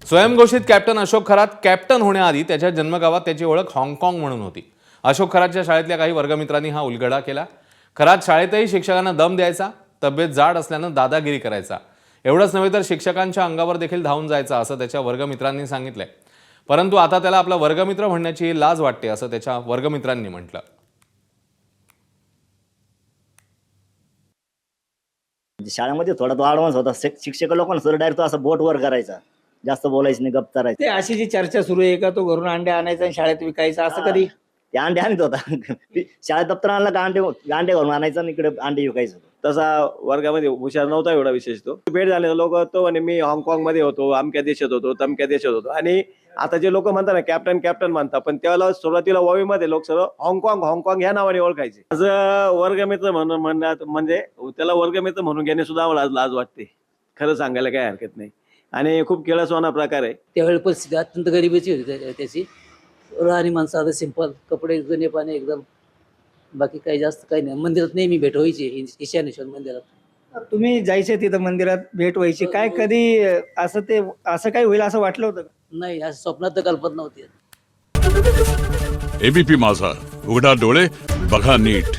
स्वयंघोषित captain Ashok Kharat captain होण्याआधी त्याच्या जन्मगावात त्याची ओळख हाँगकाँग म्हणून होती. अशोक खरातच्या शाळेतल्या काही वर्गमित्रांनी हा उलगडा केला. खरात शाळेतही शिक्षकांना दम द्यायचा, तब्येत जाड असल्यानं दादागिरी करायचा. एवढंच नव्हे तर शिक्षकांच्या अंगावर देखील धावून जायचा असं त्याच्या वर्गमित्रांनी सांगितलंय. परंतु आता त्याला आपला वर्गमित्र म्हणण्याची लाज वाटते असं त्याच्या वर्गमित्रांनी म्हटलं. शाळेमध्ये थोडा तो ॲडव्हान्स होता. शिक्षक लोकांना सर डायरेक्ट असं बोट वर करायचा, जास्त बोलायचं नाही, गप्प करायचं. ते अशी जी चर्चा सुरू आहे का तो घरून अंडे आणायचा आणि शाळेत विकायचा असं कधी? ते अंडे आणत होता. शाळेत दप्तर आणला का अंडे घरून आणायचं आणि इकडे अंडे विकायचं. तसा वर्गामध्ये हुशार नव्हता एवढा विशेष तो. भेट झालेला लोक तो म्हणे मी हाँगकाँग मध्ये होतो, अमक्या देशात होतो, तमक्या देशात होतो. आणि आता जे लोक म्हणतात ना कॅप्टन कॅप्टन म्हणतात, पण त्यावेळेला सुरुवातीला वावीमध्ये लोक सर्व हाँगकाँग हाँगकाँग ह्या नावाने ओळखायचे. आज वर्गमित्र म्हणून म्हणण्यात म्हणजे त्याला वर्गमित्र म्हणून घेणे सुद्धा आम्हाला आज लाज वाटते. खरं सांगायला काही हरकत नाही. आणि खूप किळसवाना प्रकार आहे. त्यावेळी परिस्थिती अत्यंत गरिबीची होती त्याची. राहणीमान साधं सिंपल, कपडे जुने पाने एकदम, बाकी काही जास्त काही नाही. मंदिरात नेहमी भेट व्हायची, ईशानेश्वर मंदिरात. तुम्ही जायचे तिथं मंदिरात भेट व्हायची, काय कधी असं काही होईल असं वाटलं होतं का? नाही, असं स्वप्नात तर कल्पना नव्हती. एबीपी माझा, उघडा डोळे बघा नीट.